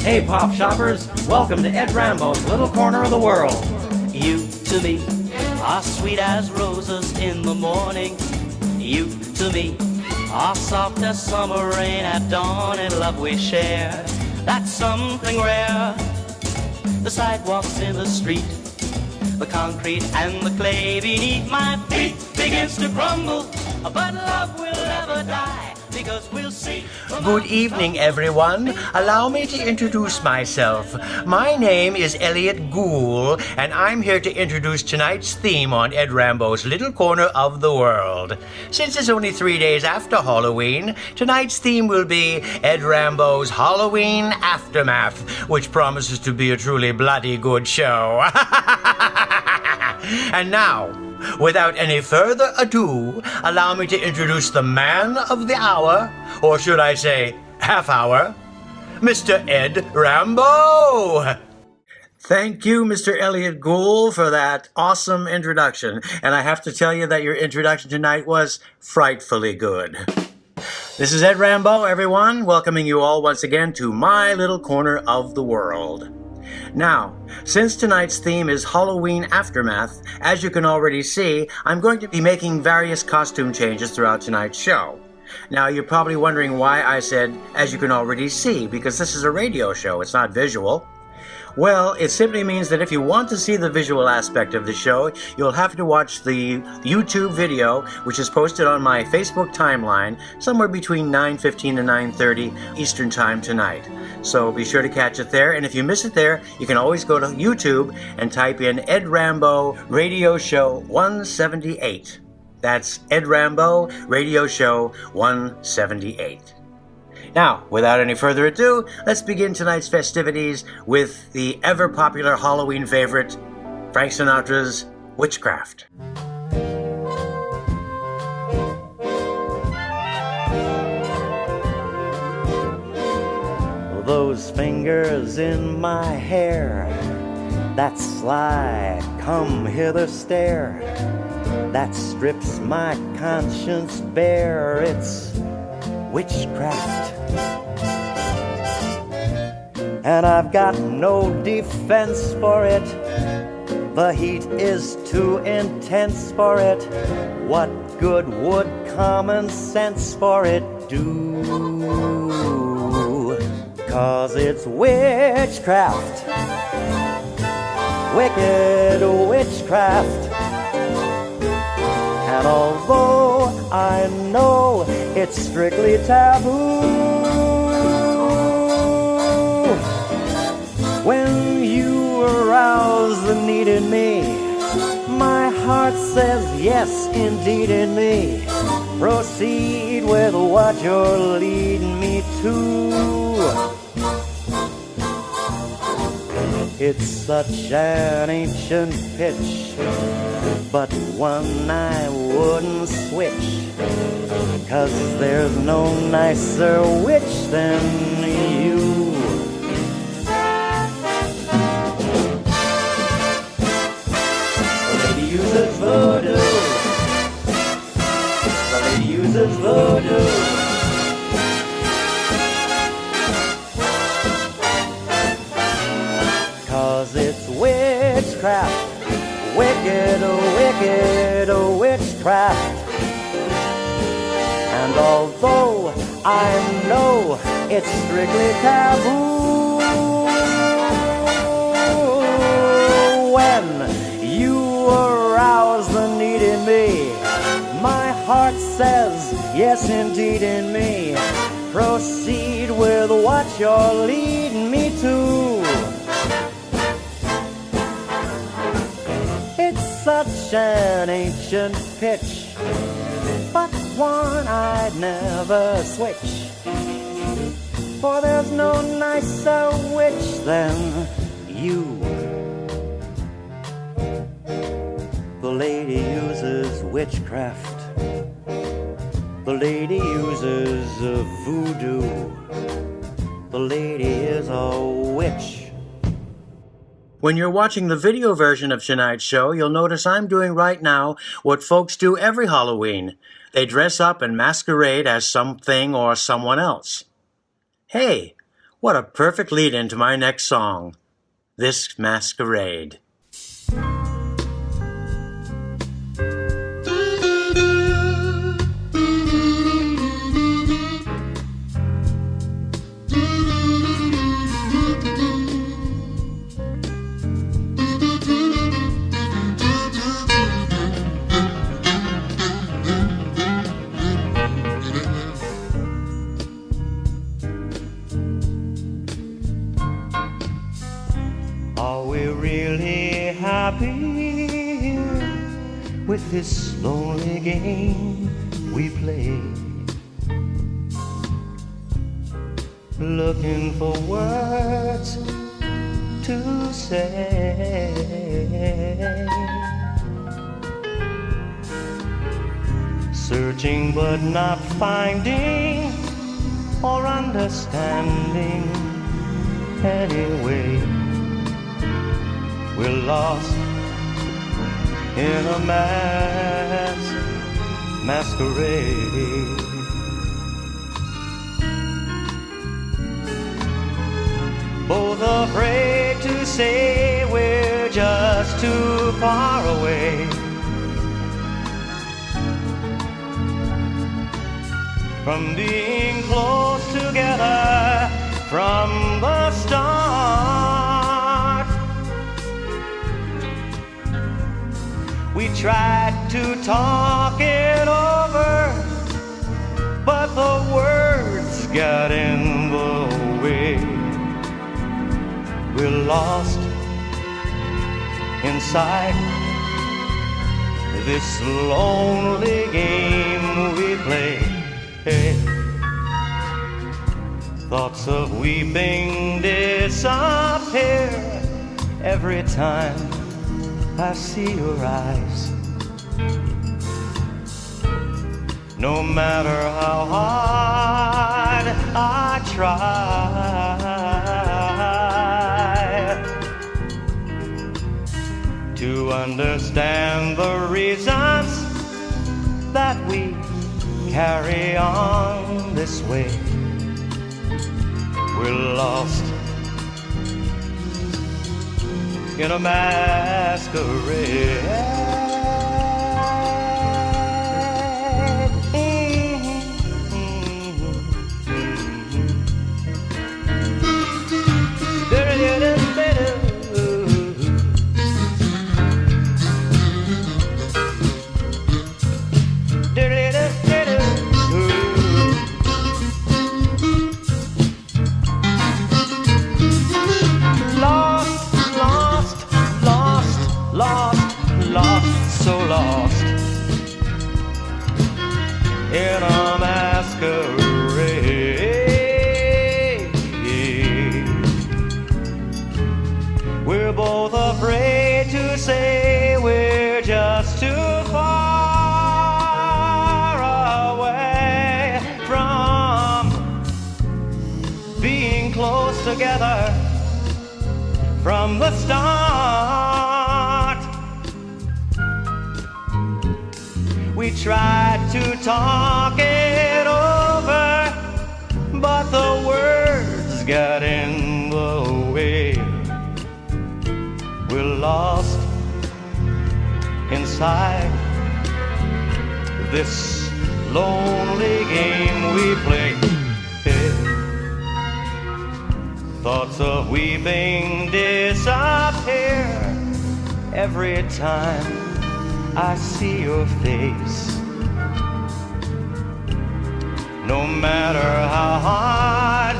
Hey pop shoppers, welcome to Ed Rambeau's little corner of the world. You to me are sweet as roses in the morning. You to me are soft as summer rain at dawn, and love we share. That's something rare. The sidewalks in the street, the concrete and the clay beneath my feet begins to crumble, but love will never die. Because we'll see. Good evening, everyone. Allow me to introduce myself. My name is Elliot Gould, and I'm here to introduce tonight's theme on Ed Rambeau's Little Corner of the World. Since it's only 3 days after Halloween, tonight's theme will be Ed Rambeau's Halloween Aftermath, which promises to be a truly bloody good show. And now, without any further ado, allow me to introduce the man of the hour, or should I say, half hour, Mr. Ed Rambeau. Thank you, Mr. Elliot Gould, for that awesome introduction. And I have to tell you that your introduction tonight was frightfully good. This is Ed Rambeau, everyone, welcoming you all once again to my little corner of the world. Now, since tonight's theme is Halloween Aftermath, as you can already see, I'm going to be making various costume changes throughout tonight's show. Now, you're probably wondering why I said, as you can already see, because this is a radio show, it's not visual. Well, it simply means that if you want to see the visual aspect of the show, you'll have to watch the YouTube video, which is posted on my Facebook timeline somewhere between 9:15 and 9:30 Eastern Time tonight. So be sure to catch it there, and if you miss it there, you can always go to YouTube and type in Ed Rambeau Radio Show 178. That's Ed Rambeau Radio Show 178. Now, without any further ado, let's begin tonight's festivities with the ever-popular Halloween favorite, Frank Sinatra's Witchcraft. Those fingers in my hair, that sly come hither stare, that strips my conscience bare, it's witchcraft. And I've got no defense for it, the heat is too intense for it. What good would common sense for it do? 'Cause it's witchcraft, wicked witchcraft. And although I know it's strictly taboo, when you arouse the need in me, my heart says yes indeed in me. Proceed with what you're leading me to. It's such an ancient pitch, but one I wouldn't switch, 'cause there's no nicer witch than you. The lady uses voodoo. The lady uses voodoo. It's witchcraft, wicked, wicked witchcraft. And although I know it's strictly taboo, when you arouse the need in me, my heart says yes indeed in me. Proceed with what you're leading me to. Such an ancient pitch, but one I'd never switch, for there's no nicer witch than you. The lady uses witchcraft. The lady uses voodoo. The lady is a witch. When you're watching the video version of tonight's show, you'll notice I'm doing right now what folks do every Halloween. They dress up and masquerade as something or someone else. Hey, What a perfect lead-in to my next song, This Masquerade. With this lonely game we play, looking for words to say, searching but not finding or understanding anyway. We're lost in a masquerade. Both afraid to say we're just too far away from being close together from the start. We tried to talk it over, but the words got in the way. We're lost inside this lonely game we play. Hey. Thoughts of weeping disappear every time I see your eyes. No matter how hard I try to understand the reasons that we carry on this way, we're lost in a masquerade. In a masquerade, we're both afraid to say we're just too far away from being close together from the start. We tried to talk it over, but the words got in the way. We're lost inside this lonely game we play. Thoughts of weeping disappear every time I see your face. No matter how hard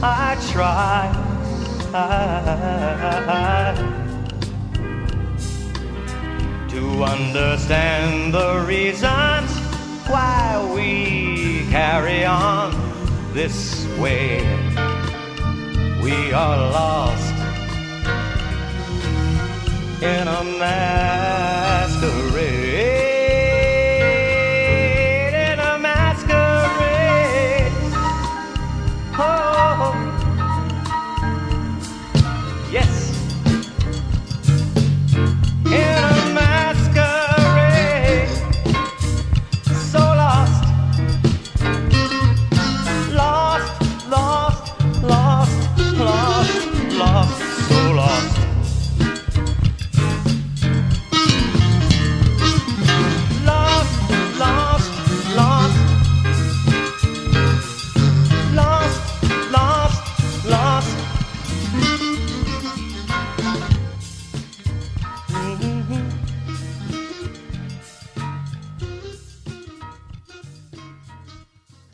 I try to understand the reasons why we carry on this way, we are lost in a masquerade, in a masquerade. Oh, yes, in a masquerade. So lost, lost, lost, lost.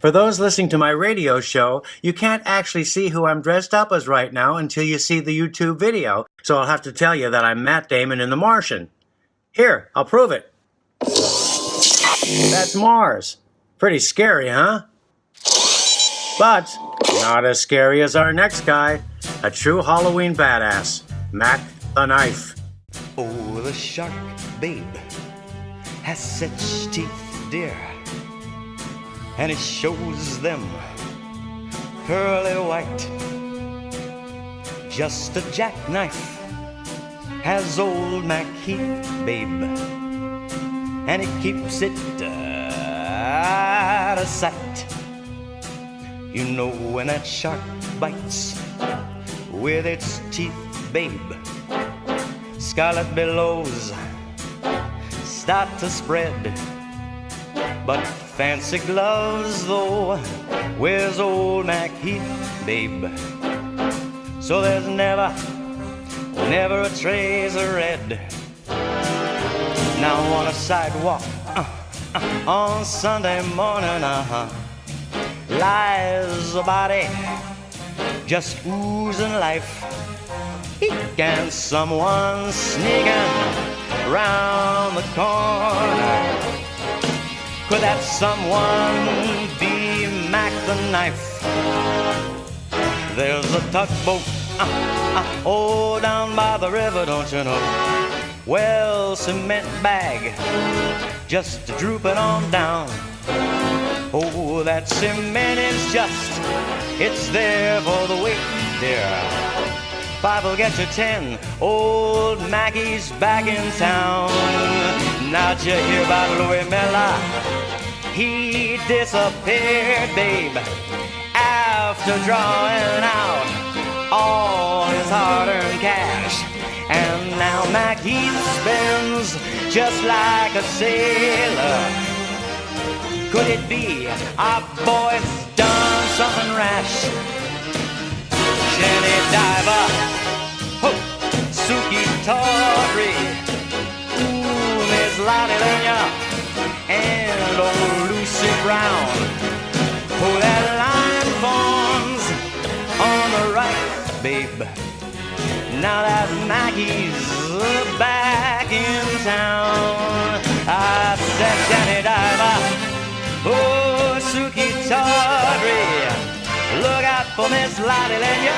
For those listening to my radio show, you can't actually see who I'm dressed up as right now until you see the YouTube video, so I'll have to tell you that I'm Matt Damon in The Martian. Here, I'll prove it. That's Mars. Pretty scary, huh? But not as scary as our next guy, a true Halloween badass, Mack the Knife. Oh, the shark, babe, has such teeth, dear, and it shows them pearly white. Just a jackknife has old Mack Heath, babe, and it keeps it out of sight. You know when that shark bites with its teeth, babe, scarlet billows start to spread. But fancy gloves, though, wears old Mack Heath, babe, so there's never a trace of red. Now on a sidewalk on Sunday morning, lies a body just oozing life. And someone sneaking round the corner. Could that someone be Mack the Knife? There's a tugboat, oh, down by the river, don't you know? Well, cement bag just drooping on down. Oh, that cement is just, it's there for the weight, dear. 5 will get you 10. Old Mackie's back in town. Now did you hear about Louis Miller? He disappeared, babe, after drawing out all his hard-earned cash. And now Mackie spends just like a sailor. Could it be our boy's done something rash? Jenny Diver, ho, Suki Tawdry, ooh, Miss Lottie Lenya, and old Lucy Brown. Oh, that line forms on the right, babe. Now that Mackie's back in town. I said Jenny Diver, oh, Suki Tawdry, look out for Miss Lottie Lenya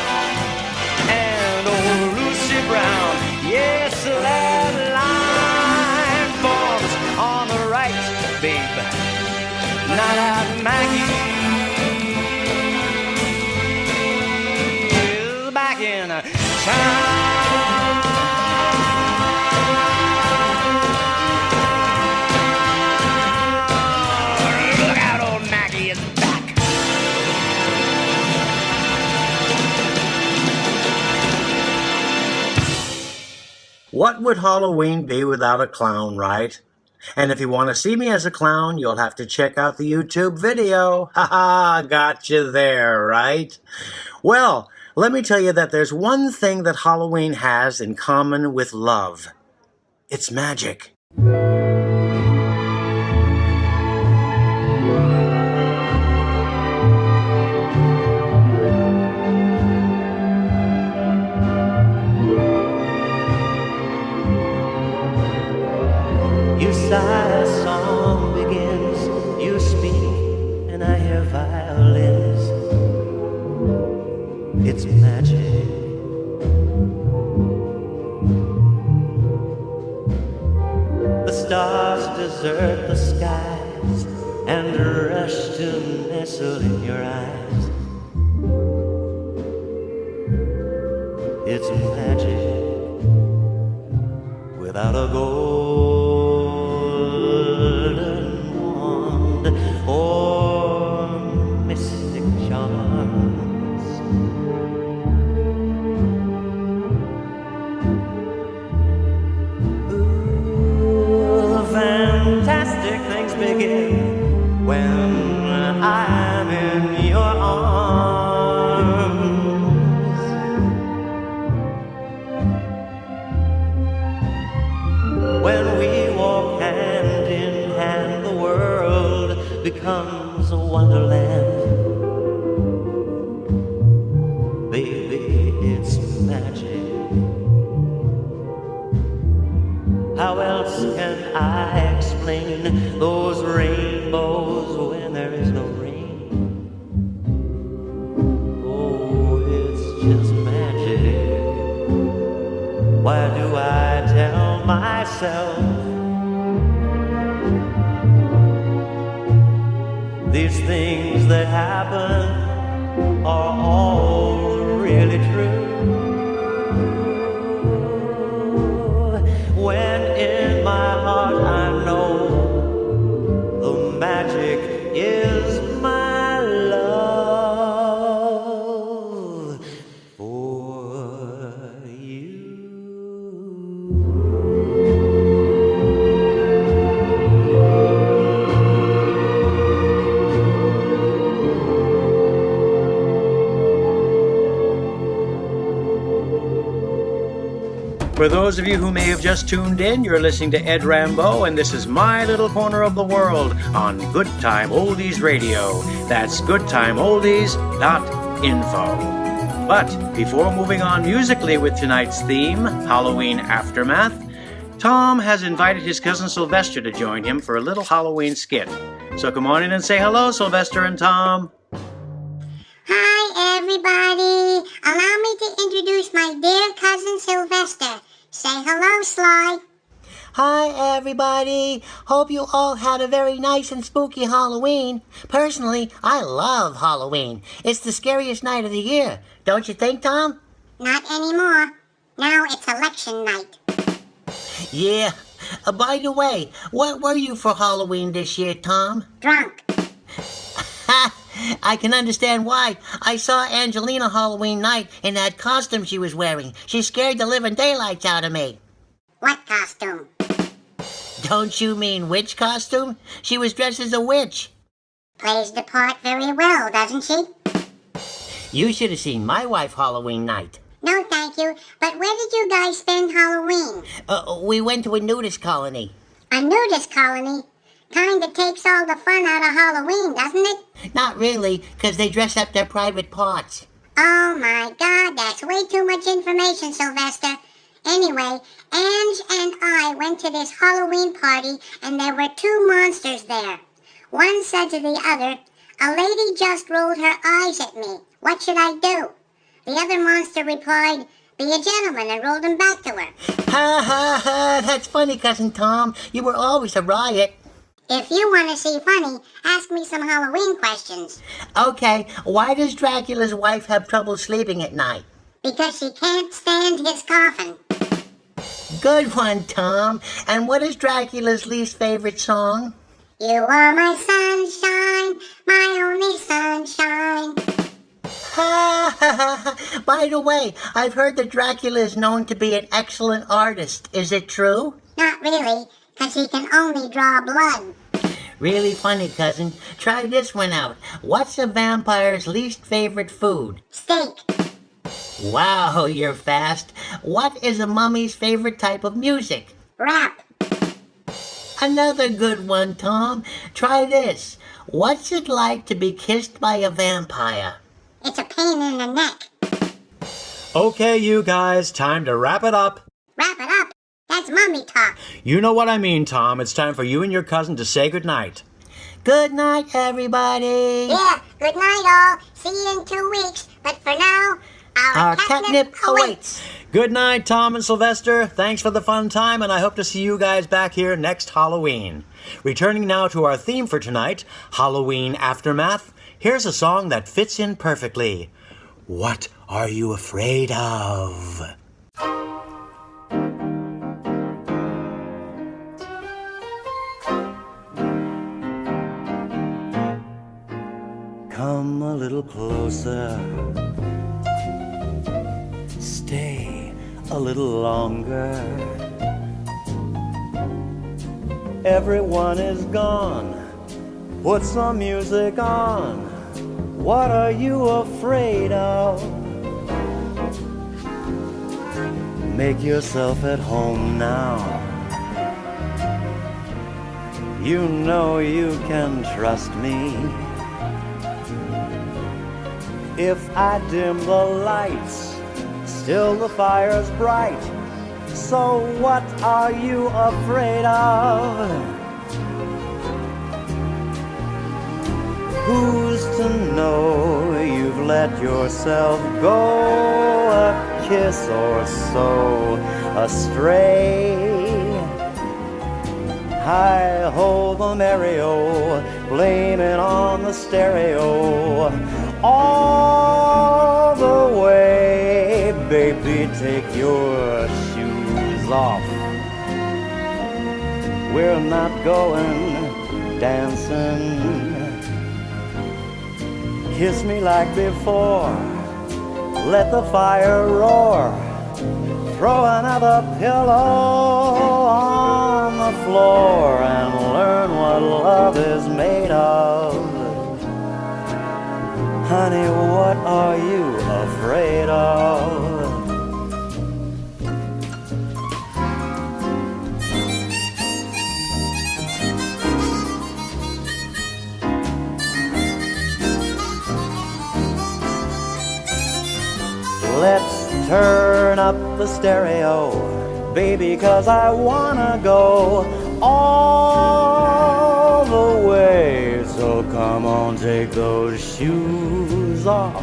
and old Lucy Brown. Yes, that line forms on the right, babe. Now that Mackie's back in town. Look out, old Mackie is back. What would Halloween be without a clown, right? And if you want to see me as a clown, you'll have to check out the YouTube video. Ha ha, got you there, right? Well, let me tell you that there's one thing that Halloween has in common with love. It's magic. You sigh, a song begins, you speak, and I hear violins. It's magic. The stars desert the skies and rush to nestle in your eyes. It's magic without a golden wand or mystic charms. Ooh, fantastic things begin when I'm in your arms. When we walk hand in hand, the world becomes a wonderland. Baby, it's magic. How else can I explain those rainbows when there is no rain? Oh, it's just magic. Why do I tell myself these things that happen are all really true? When in my heart I know the magic is my love for you. For those of you who may have just tuned in, you're listening to Ed Rambeau, and this is My Little Corner of the World on Good Time Oldies Radio. That's goodtimeoldies.info. But before moving on musically with tonight's theme, Halloween Aftermath, Tom has invited his cousin Sylvester to join him for a little Halloween skit. So come on in and say hello, Sylvester and Tom. Hi, everybody. Allow me to introduce my dear cousin Sylvester. Say hello, Sly. Hi, everybody. Hope you all had a very nice and spooky Halloween. Personally, I love Halloween. It's the scariest night of the year. Don't you think, Tom? Not anymore. Now it's election night. Yeah. By the way, what were you for Halloween this year, Tom? Drunk. Ha! I can understand why. I saw Angelina Halloween night in that costume she was wearing. She scared the living daylights out of me. What costume? Don't you mean witch costume? She was dressed as a witch. Plays the part very well, doesn't she? You should have seen my wife Halloween night. No, thank you. But where did you guys spend Halloween? We went to a nudist colony. A nudist colony? Kinda takes all the fun out of Halloween, doesn't it? Not really, 'cause they dress up their private parts. Oh my God, that's way too much information, Sylvester. Anyway, Ange and I went to this Halloween party and there were two monsters there. One said to the other, "A lady just rolled her eyes at me. What should I do?" The other monster replied, "Be a gentleman," and rolled them back to her. Ha ha ha, that's funny, Cousin Tom. You were always a riot. If you want to see funny, ask me some Halloween questions. Okay, why does Dracula's wife have trouble sleeping at night? Because she can't stand his coffin. Good one, Tom. And what is Dracula's least favorite song? You are my sunshine, my only sunshine. Ha ha ha. By the way, I've heard that Dracula is known to be an excellent artist. Is it true? Not really, because he can only draw blood. Really funny, cousin. Try this one out. What's a vampire's least favorite food? Steak. Wow, you're fast. What is a mummy's favorite type of music? Rap. Another good one, Tom. Try this. What's it like to be kissed by a vampire? It's a pain in the neck. Okay, you guys, time to wrap it up. Wrap it up. That's mummy talk. You know what I mean, Tom. It's time for you and your cousin to say goodnight. Good night, everybody. Yeah, good night all. See you in 2 weeks. But for now, our catnip awaits. Good night, Tom and Sylvester. Thanks for the fun time, and I hope to see you guys back here next Halloween. Returning now to our theme for tonight, Halloween Aftermath, here's a song that fits in perfectly. What are you afraid of? Come a little closer. Stay a little longer. Everyone is gone. Put some music on. What are you afraid of? Make yourself at home now. You know you can trust me. If I dim the lights, still the fire's bright. So what are you afraid of? Who's to know you've let yourself go a kiss or so astray? I hold the merry-o, blame it on the stereo all the way. Baby, take your shoes off. We're not going dancing. Kiss me like before, let the fire roar. Throw another pillow on the floor and learn what love is made of. Honey, what are you afraid of? Let's turn up the stereo, baby, 'cause I wanna go all the way. So come on, take those shoes off.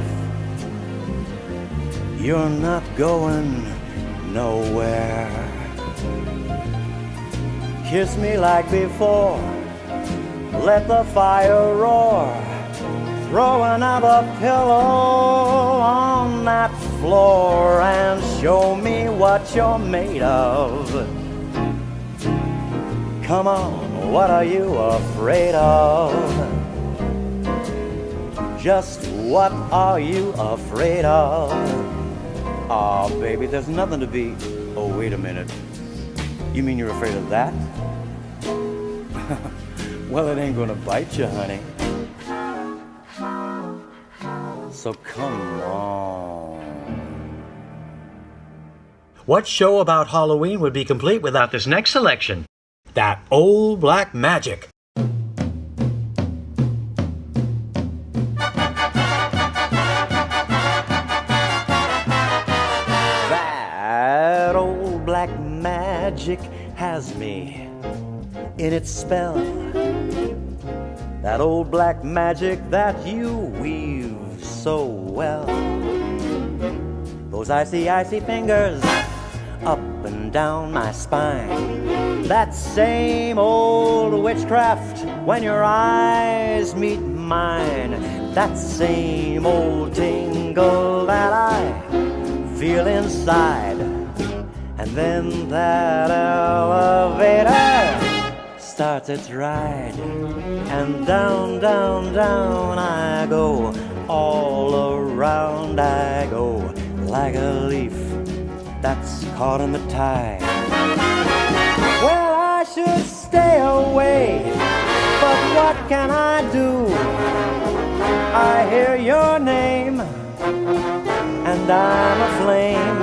You're not going nowhere. Kiss me like before, let the fire roar. Throw another pillow on that floor and show me what you're made of. Come on, what are you afraid of? Just what are you afraid of? Aw, baby, there's nothing to be... Oh, wait a minute. You mean you're afraid of that? Well, it ain't gonna bite you, honey. So come on. What show about Halloween would be complete without this next selection? That old black magic. That old black magic has me in its spell. That old black magic that you weave so well. Those icy, icy fingers up and down my spine. That same old witchcraft when your eyes meet mine. That same old tingle that I feel inside. And then that elevator starts its ride. And down, down, down I go. All around I go, like a leaf that's caught in the tide. Well, I should stay away, but what can I do? I hear your name, and I'm a flame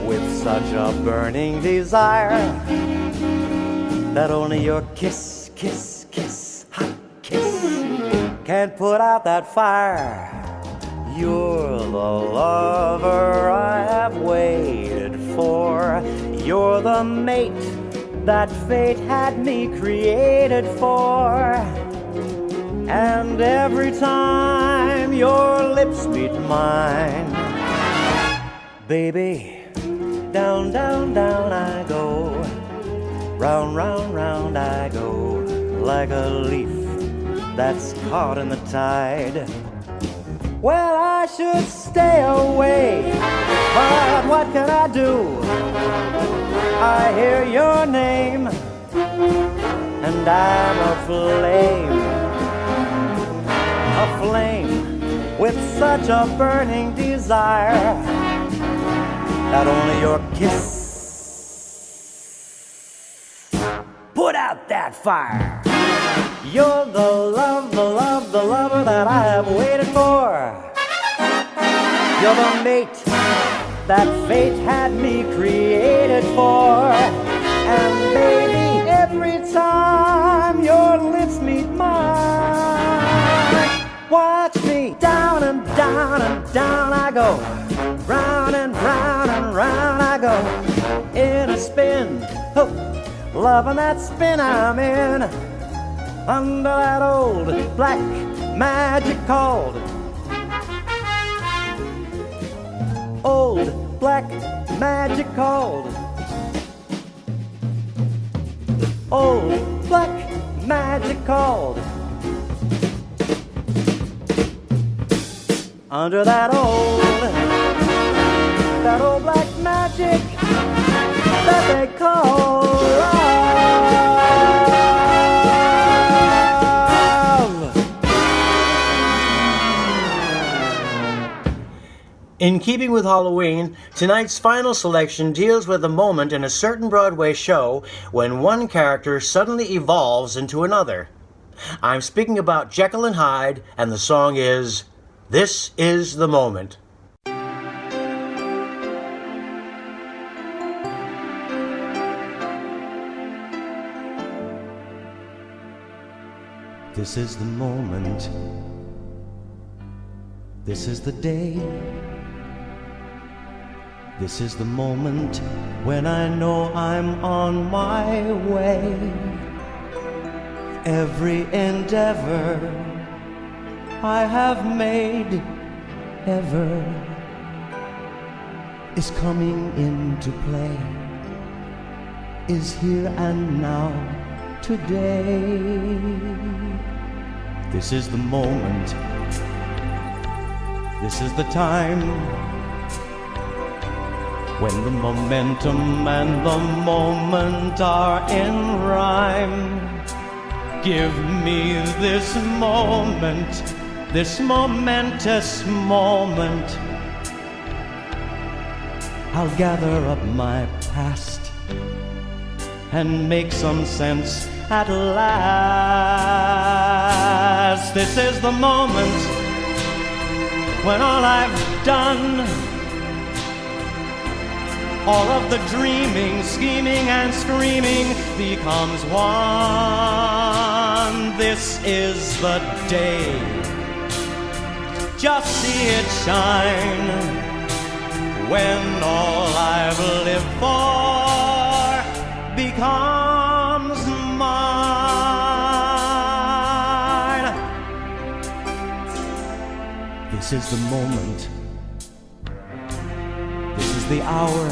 with such a burning desire that only your kiss, kiss, kiss, hot kiss can't put out that fire. You're the lover I have waited for. You're the mate that fate had me created for. And every time your lips meet mine, baby, down, down, down I go. Round, round, round I go, like a leaf that's caught in the tide. Well, I should stay away, but what can I do? I hear your name, and I'm a flame with such a burning desire that only your kiss put out that fire. You're the love, the love, the lover that I have waited for. You're the mate that fate had me created for. let's meet mine. Watch me, down and down and down I go. Round and round and round I go. In a spin, oh, loving that spin I'm in. Under that old black magic called old black magic called old black magic called. Under that old black magic that they call love. In keeping with Halloween, tonight's final selection deals with a moment in a certain Broadway show when one character suddenly evolves into another. I'm speaking about Jekyll and Hyde, and the song is "This Is the Moment." This is the moment. This is the day. This is the moment when I know I'm on my way. Every endeavor I have made ever is coming into play, is here and now today. This is the moment. This is the time when the momentum and the moment are in rhyme. Give me this moment, this momentous moment. I'll gather up my past and make some sense at last. This is the moment when all I've done, all of the dreaming, scheming, and screaming becomes one. This is the day. Just see it shine when all I've lived for becomes mine. This is the moment. This is the hour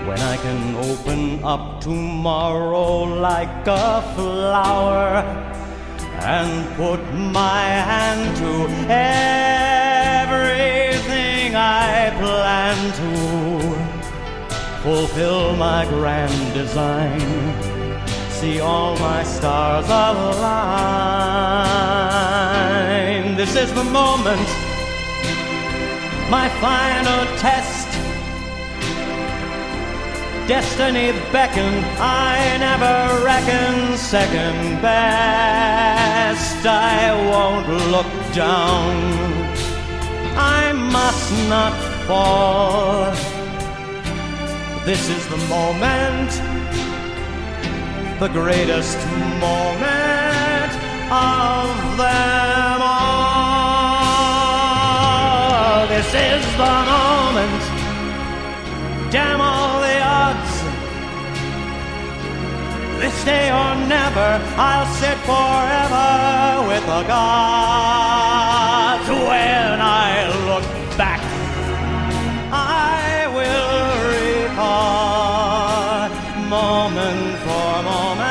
when I can open up tomorrow like a flower and put my hand to everything I plan to fulfill my grand design, see all my stars align. This is the moment, my final test. Destiny beckoned, I never reckoned second best. I won't look down, I must not fall. This is the moment, the greatest moment of them all. This is the moment, damn all the odds. This day or never, I'll sit forever with the gods. When I look back, I will recall moment for moment.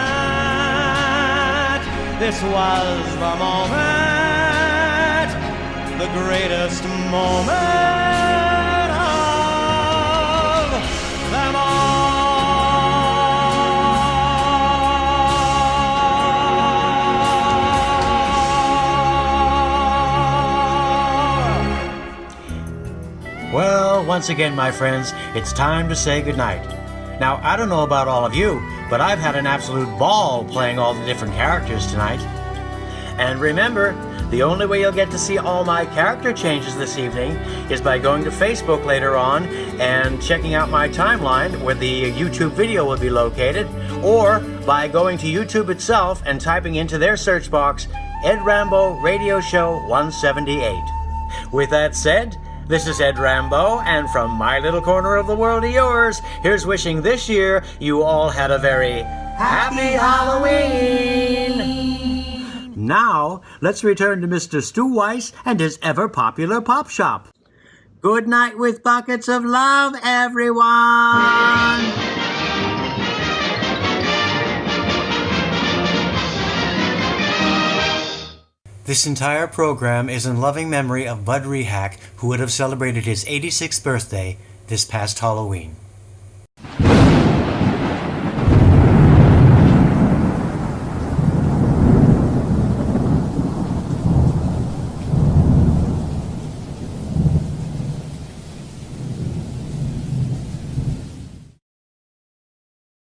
This was the moment, the greatest moment of them all. Well, once again, my friends, it's time to say goodnight. Now, I don't know about all of you, but I've had an absolute ball playing all the different characters tonight. And remember, the only way you'll get to see all my character changes this evening is by going to Facebook later on and checking out my timeline where the YouTube video will be located, or by going to YouTube itself and typing into their search box Ed Rambeau Radio Show 178. With that said, this is Ed Rambeau, and from my little corner of the world to yours, here's wishing this year you all had a very happy Halloween! Now, let's return to Mr. Stu Weiss and his ever-popular pop shop. Good night with buckets of love, everyone! This entire program is in loving memory of Bud Rehack, who would have celebrated his 86th birthday this past Halloween.